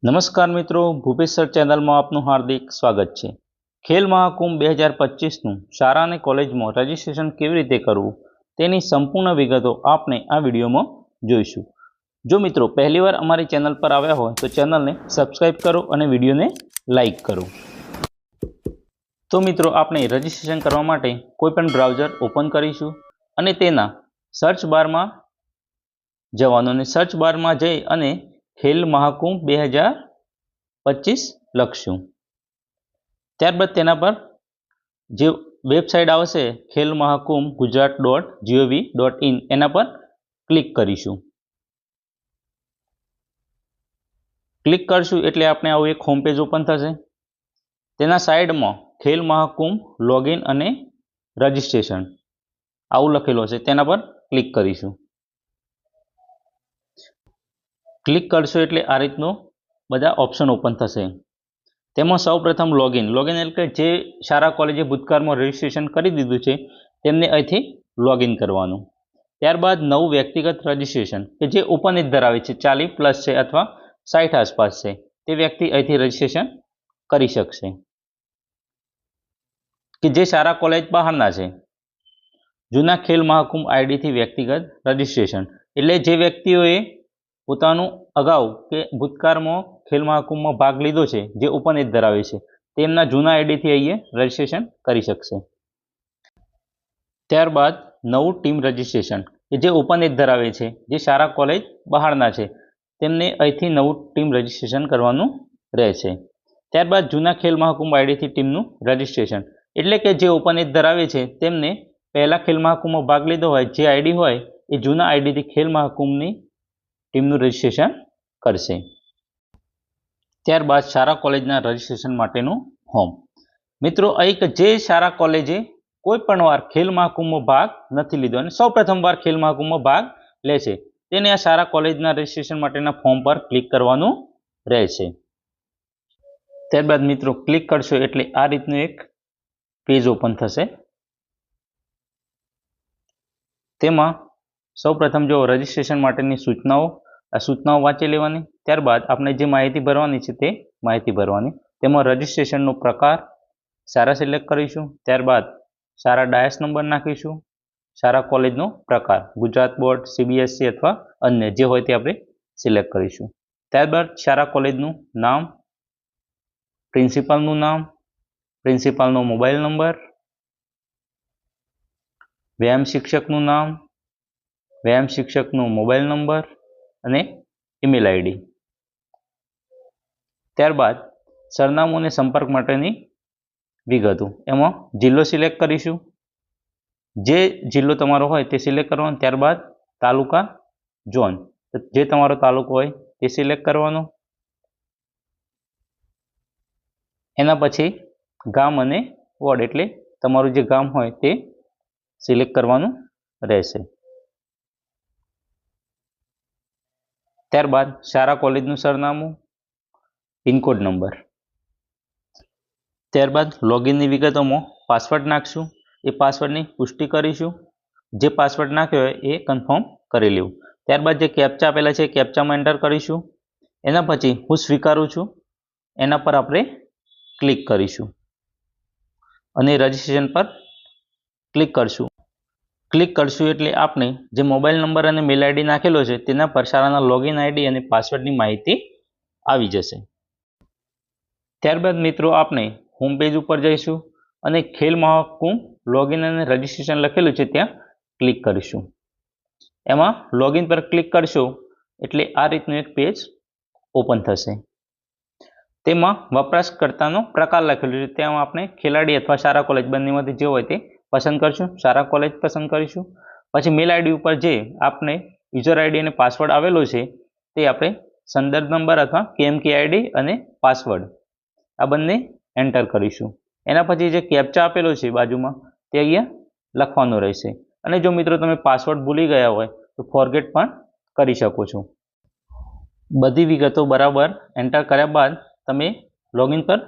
નમસ્કાર મિત્રો, ભૂપેશ સર ચેનલમાં આપનું હાર્દિક સ્વાગત છે। ખેલ મહાકુંભ 2025નું શાળા અને કોલેજમાં રજિસ્ટ્રેશન કેવી રીતે કરવું તેની સંપૂર્ણ વિગતો આપણે આ વિડીયોમાં જોઈશું। જો મિત્રો પહેલીવાર અમારી ચેનલ પર આવ્યા હોય તો ચેનલને સબસ્ક્રાઇબ કરો અને વિડીયોને લાઇક કરો। તો મિત્રો આપણે રજિસ્ટ્રેશન કરવા માટે કોઈપણ બ્રાઉઝર ઓપન કરીશું અને તેના સર્ચ બારમાં જવાનું અને સર્ચ બારમાં જઈ અને ખેલ મહાકુંભ 2025 લખશું। ત્યારબાદ તેના પર જે વેબસાઇટ આવશે ખેલ મહાકુંભ gujarat.gov.in એના પર ક્લિક કરીશું। ક્લિક કરશું એટલે આપણે આવું એક હોમ પેજ ઓપન થશે। તેના સાઈડમાં ખેલ મહાકુંભ લોગિન અને રજિસ્ટ્રેશન આવું લખેલું હશે, તેના પર ક્લિક કરીશું। ક્લિક કરશો એટલે આ રીતનો બધા ઓપ્શન ઓપન થશે। તેમાં સૌપ્રથમ લોગિન એટલે કે જે શાળા કોલેજે ભૂતકાળમાં રજિસ્ટ્રેશન કરી દીધું છે તેમને અહીંથી લોગિન કરવાનું। ત્યારબાદ નવું વ્યક્તિગત રજિસ્ટ્રેશન કે જે ઓપન એજ ધરાવે છે, 40+ છે અથવા 60 આસપાસ છે, તે વ્યક્તિ અહીંથી રજિસ્ટ્રેશન કરી શકશે કે જે શાળા કોલેજ બહારના છે। જૂના ખેલ મહાકુંભ આઈડીથી વ્યક્તિગત રજિસ્ટ્રેશન એટલે જે વ્યક્તિઓએ પોતાનું અગાઉ કે ભૂતકાળમાં ખેલ મહાકુંભમાં ભાગ લીધો છે, જે ઓપન એજ ધરાવે છે, તેમના જૂના આઈડીથી અહીંયા રજિસ્ટ્રેશન કરી શકશે। ત્યારબાદ નવું ટીમ રજિસ્ટ્રેશન કે જે ઓપન એજ ધરાવે છે, જે શાળા કોલેજ બહારના છે, તેમને અહીંથી નવું ટીમ રજિસ્ટ્રેશન કરવાનું રહેશે। ત્યારબાદ જૂના ખેલ મહાકુંભ આઈડીથી ટીમનું રજિસ્ટ્રેશન એટલે કે જે ઓપન એજ ધરાવે છે તેમને પહેલા ખેલ મહાકુંભમાં ભાગ લીધો હોય, જે આઈડી હોય એ જૂના આઈડીથી ખેલ મહાકુંભની ટીમનું રજિસ્ટ્રેશન કરશે। ત્યારબાદ શાળા કોલેજના રજિસ્ટ્રેશન માટેનું ફોર્મ। મિત્રો અહીં જે શાળા કોલેજે કોઈ પણ વાર ખેલ મહાકુંભમાં ભાગ નથી લીધો અને સૌપ્રથમ વાર ખેલ મહાકુંભમાં ભાગ લેશે તેને આ શાળા કોલેજના રજિસ્ટ્રેશન માટેના ફોર્મ પર ક્લિક કરવાનું રહેશે। ત્યારબાદ મિત્રો ક્લિક કરશો એટલે આ રીતનું એક પેજ ઓપન થશે। તેમાં સૌપ્રથમ જો રજિસ્ટ્રેશન માટેની સૂચનાઓ, આ સૂચનાઓ વાંચી લેવાની। ત્યારબાદ આપણે જે માહિતી ભરવાની છે તે માહિતી ભરવાની। તેમાં રજિસ્ટ્રેશનનો પ્રકાર શાળા સિલેક્ટ કરીશું। ત્યારબાદ શાળા ડાયસ નંબર નાખીશું। શાળા કોલેજનો પ્રકાર ગુજરાત બોર્ડ, CBSE અથવા અન્ય જે હોય તે આપણે સિલેક્ટ કરીશું। ત્યારબાદ શાળા કોલેજનું નામ, પ્રિન્સિપાલનું નામ, પ્રિન્સિપાલનો મોબાઈલ નંબર, વ્યાયામ શિક્ષકનું નામ, વ્યાયામ શિક્ષકનો મોબાઈલ નંબર અને ઈમેલ આઈડી। ત્યારબાદ સરનામું અને સંપર્ક માટેની વિગતો, એમાં જિલ્લો સિલેક્ટ કરીશું, જે જિલ્લો તમારો હોય તે સિલેક્ટ કરવાનો। ત્યારબાદ તાલુકા, ઝોન, જે તમારો તાલુકો હોય તે સિલેક્ટ કરવાનો। એના પછી ગામ અને વોર્ડ એટલે તમારું જે ગામ હોય તે સિલેક્ટ કરવાનું રહેશે। ત્યારબાદ શાળા કોલેજનું સરનામું, પિનકોડ નંબર। ત્યારબાદ લોગિનની વિગતોમાં પાસવર્ડ નાખશું, એ પાસવર્ડની પુષ્ટિ કરીશું, જે પાસવર્ડ નાખ્યો હોય એ કન્ફર્મ કરી લેવું। ત્યારબાદ જે કેપ્ચા આપેલા છે કેપ્ચામાં એન્ટર કરીશું। એના પછી હું સ્વીકારું છું એના પર આપણે ક્લિક કરીશું અને રજિસ્ટ્રેશન પર ક્લિક કરશું। ક્લિક કરશું એટલે આપણે જે મોબાઈલ નંબર અને મેલ આઈડી નાખેલો છે તેના પર શાળાના લોગિન આઈડી અને પાસવર્ડની માહિતી આવી જશે। ત્યારબાદ મિત્રો આપણે હોમ પેજ ઉપર જઈશું અને ખેલ મહાકુંભ લોગિન અને રજિસ્ટ્રેશન લખેલું છે ત્યાં ક્લિક કરીશું। એમાં લોગિન પર ક્લિક કરશો એટલે આ રીતનું એક પેજ ઓપન થશે। તેમાં વપરાશકર્તાનો પ્રકાર લખેલું છે, તેમાં આપણે ખેલાડી અથવા શાળા કોલેજ બંનેમાંથી જે હોય તે પસંદ કરશું। શાળા કોલેજ પસંદ કરીશું। પછી મેલ આઈડી ઉપર જે આપણે યુઝર આઈડી અને પાસવર્ડ આવેલો છે તે આપણે સંદર્ભ નંબર અથવા KMK આઈડી અને પાસવર્ડ આ બંને એન્ટર કરીશું। એના પછી જે કેપ્ચા આપેલો છે બાજુમાં તે અહીંયા લખવાનો રહેશે અને જો મિત્રો તમે પાસવર્ડ ભૂલી ગયા હોય તો ફોરગેટ પણ કરી શકો છો। બધી વિગતો બરાબર એન્ટર કર્યા બાદ તમે લોગિન પર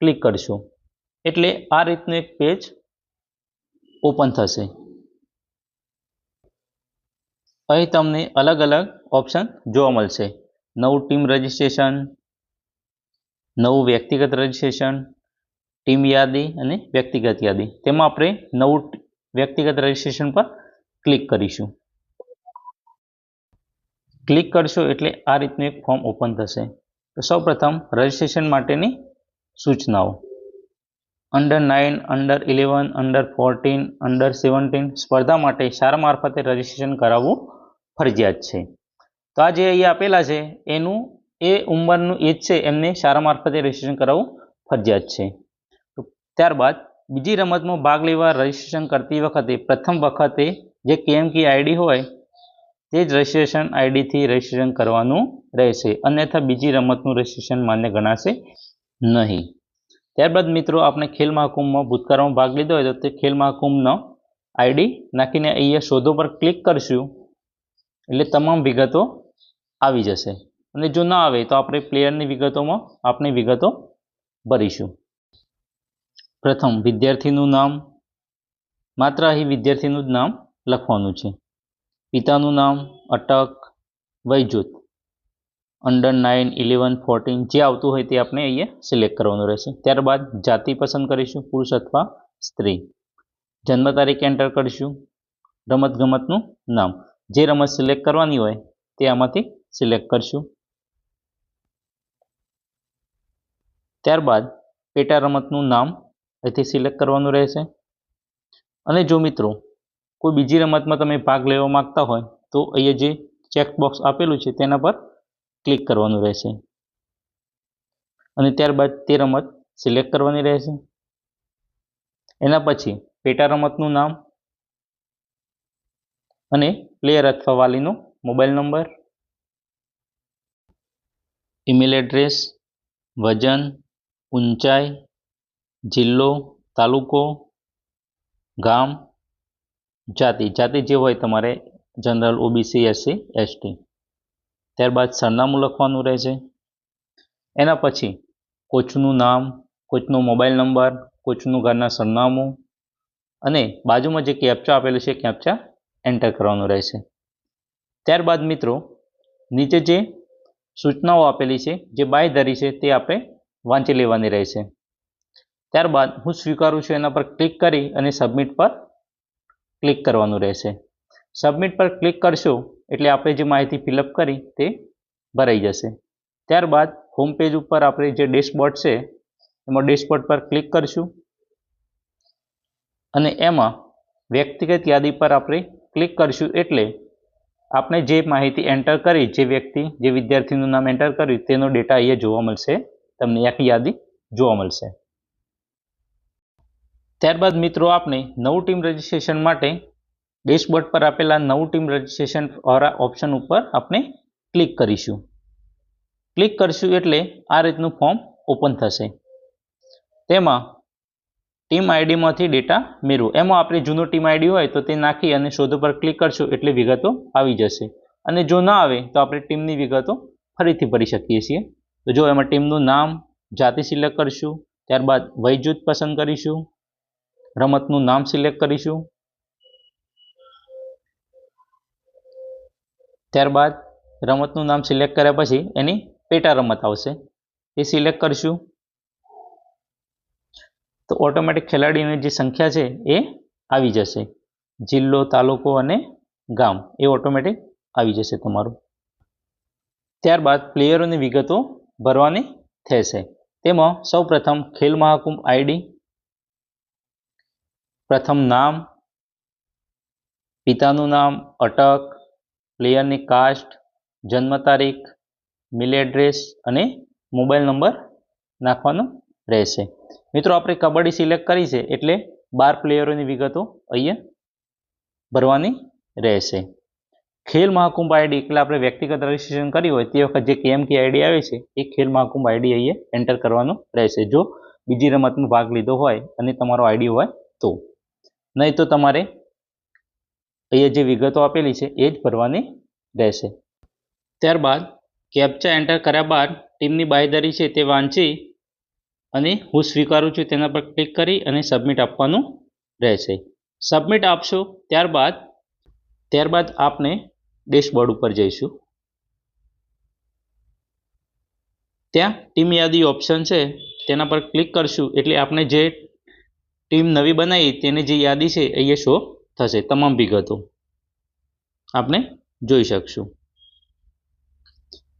ક્લિક કરશો એટલે આ રીતનું એક પેજ ઓપન થશે। અહીં તમને અલગ અલગ ઓપ્શન જોવા મળશે, નવું ટીમ રજિસ્ટ્રેશન, નવું વ્યક્તિગત રજિસ્ટ્રેશન, ટીમ યાદી અને વ્યક્તિગત યાદી. તેમાં આપણે નવું વ્યક્તિગત રજિસ્ટ્રેશન પર ક્લિક કરીશું. ક્લિક કરશો એટલે આ રીતનું એક ફોર્મ ઓપન થશે. તો સૌપ્રથમ રજિસ્ટ્રેશન માટેની સૂચનાઓ. અંડર 9, અંડર 11, અંડર 14, અંડર 17 સ્પર્ધા માટે શાળા મારફતે રજિસ્ટ્રેશન કરાવવું ફરજિયાત છે. તો આ જે અહીંયા આપેલા છે એનું એ ઉંમરનું એજ છે એમને શાળા મારફતે રજિસ્ટ્રેશન કરાવવું ફરજિયાત છે. ત્યારબાદ બીજી રમતમાં ભાગ લેવા રજિસ્ટ્રેશન કરતી વખતે પ્રથમ વખતે જે કેએમકી આઈડી હોય તે જ રજિસ્ટ્રેશન આઈડીથી રજિસ્ટ્રેશન કરવાનું રહેશે, અન્યથા બીજી રમતનું રજિસ્ટ્રેશન માન્ય ગણાશે નહીં. ત્યારબાદ મિત્રો આપણે ખેલ મહાકુંભમાં ભૂતકાળમાં ભાગ લીધો હોય તો તે ખેલ મહાકુંભનો આઈડી નાખીને અહીંયા શોધો પર ક્લિક કરશું એટલે તમામ વિગતો આવી જશે. અને જો ના આવે તો આપણે પ્લેયરની વિગતોમાં આપણે વિગતો ભરીશું. પ્રથમ વિદ્યાર્થીનું નામ, માત્ર અહીં વિદ્યાર્થીનું જ નામ લખવાનું છે. પિતાનું નામ, અટક, વય જૂથ અંડર 9, 11, 14 જે આવતું હોય તે આપણે અહીંયા સિલેક્ટ કરવાનું રહેશે. ત્યારબાદ જાતિ પસંદ કરીશું, પુરુષ અથવા સ્ત્રી. જન્મ તારીખ એન્ટર કરીશું. રમતગમતનું નામ, જે રમત સિલેક્ટ કરવાની હોય તે આમાંથી સિલેક્ટ કરશું. ત્યારબાદ પેટા રમતનું નામ અહીંથી સિલેક્ટ કરવાનું રહેશે. અને જો મિત્રો કોઈ બીજી રમતમાં તમે ભાગ લેવા માંગતા હોય તો અહીંયા જે ચેકબોક્સ આપેલું છે તેના પર ક્લિક કરવાનું રહેશે અને ત્યારબાદ તે રમત સિલેક્ટ કરવાની રહેશે. એના પછી પેટા રમતનું નામ અને પ્લેયર અથવા વાલીનો મોબાઈલ નંબર, ઈમેલ એડ્રેસ, વજન, ઊંચાઈ, જિલ્લો, તાલુકો, ગામ, જાતિ જે હોય તમારે જનરલ, ઓબીસી, એસસી, એસટી. ત્યારબાદ સરનામું લખવાનું રહેશે. એના પછી કોચનું નામ, કોચનો મોબાઈલ નંબર, કોચનું ઘરના સરનામું અને બાજુમાં જે કેપ્ચા આપેલું છે કેપ્ચા એન્ટર કરવાનું રહેશે. ત્યારબાદ મિત્રો નીચે જે સૂચનાઓ આપેલી છે જે બાંયધરી છે તે આપણે વાંચી લેવાની રહેશે. ત્યારબાદ હું સ્વીકારું છું એના પર ક્લિક કરી અને સબમિટ પર ક્લિક કરવાનું રહેશે. સબમિટ પર ક્લિક કરશો એટલે આપણે જે માહિતી ફિલઅપ કરી તે ભરાઈ જશે. ત્યારબાદ હોમ પેજ ઉપર આપણે જે ડેશબોર્ડ છે એમાં ડેશબોર્ડ પર ક્લિક કરશું અને એમાં વ્યક્તિગત યાદી પર આપણે ક્લિક કરશું એટલે આપણે જે માહિતી એન્ટર કરી, જે વિદ્યાર્થીનું નામ એન્ટર કર્યું તેનો ડેટા અહીંયા જોવા મળશે, તમને આખી યાદી જોવા મળશે. ત્યારબાદ મિત્રો આપણે નવું ટીમ રજિસ્ટ્રેશન માટે ડેશબોર્ડ પર આપેલા નવું ટીમ રજિસ્ટ્રેશન વાળા ઓપ્શન ઉપર આપણે ક્લિક કરીશું. ક્લિક કરશું એટલે આ રીતનું ફોર્મ ઓપન થશે. તેમાં ટીમ આઈડીમાંથી ડેટા મેળવો, એમાં આપણે જૂનો ટીમ આઈડી હોય તો તે નાખી અને શોધો પર ક્લિક કરશું એટલે વિગતો આવી જશે. અને જો ના આવે તો આપણે ટીમની વિગતો ફરીથી ભરી શકીએ છીએ. તો જો એમાં ટીમનું નામ, જાતિ સિલેક્ટ કરશું, ત્યારબાદ વય જૂથ પસંદ કરીશું, રમતનું નામ સિલેક્ટ કરીશું, ત્યારબાદ રમતનું નામ સિલેક્ટ કર્યા પછી એની પેટા રમત આવશે એ સિલેક્ટ કરશું. તો ઓટોમેટિક ખેલાડીની જે સંખ્યા છે એ આવી જશે. જિલ્લો, તાલુકો અને ગામ એ ઓટોમેટિક આવી જશે તમારું. ત્યારબાદ પ્લેયરોની વિગતો ભરવાની થશે. તેમાં સૌપ્રથમ ખેલ મહાકુંભ આઈડી, પ્રથમ નામ, પિતાનું નામ, અટક, પ્લેયરની કાસ્ટ, જન્મ તારીખ, મેલ એડ્રેસ અને મોબાઈલ નંબર નાખવાનો રહેશે. મિત્રો આપણે કબડ્ડી સિલેક્ટ કરી છે એટલે 12 પ્લેયરોની વિગતો અહીંયા ભરવાની રહેશે. ખેલ મહાકુંભ આઈડી એટલે આપણે વ્યક્તિગત રજિસ્ટ્રેશન કર્યું હોય તે વખત જે કેએમકી આઈડી આવે છે એ ખેલ મહાકુંભ આઈડી અહીંયા એન્ટર કરવાનું રહેશે જો બીજી રમતમાં ભાગ લીધો હોય અને તમારો આઈડી હોય તો. નહીં તો તમારે અહીંયા જે વિગતો આપેલી છે એ જ ભરવાની રહેશે. ત્યારબાદ કેપ્ચા એન્ટર કર્યા બાદ ટીમની બાંયધરી છે તે વાંચી અને હું સ્વીકારું છું તેના પર ક્લિક કરી અને સબમિટ આપવાનું રહેશે. સબમિટ આપશો ત્યારબાદ આપણે ડેશબોર્ડ ઉપર જઈશું. ત્યાં ટીમ યાદી ઓપ્શન છે તેના પર ક્લિક કરશું એટલે આપણે જે ટીમ નવી બનાવી તેની જે યાદી છે અહીંયા શો થશે, તમામ વિગતો આપણે જોઈ શકશું.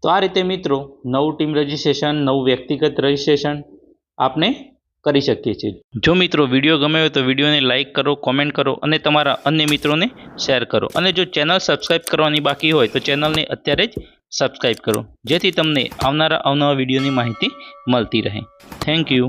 તો આ રીતે મિત્રો નવું ટીમ રજિસ્ટ્રેશન, નવું વ્યક્તિગત રજિસ્ટ્રેશન આપણે કરી શકીએ છીએ. જો મિત્રો વિડીયો ગમ્યો હોય તો વિડીયોને લાઇક કરો, કોમેન્ટ કરો અને તમારા અન્ય મિત્રોને શેર કરો. અને જો ચેનલ સબસ્ક્રાઈબ કરવાની બાકી હોય તો ચેનલને અત્યારે જ સબસ્ક્રાઈબ કરો, જેથી તમને આવનારા અવનવા વિડીયોની માહિતી મળતી રહે. Thank you.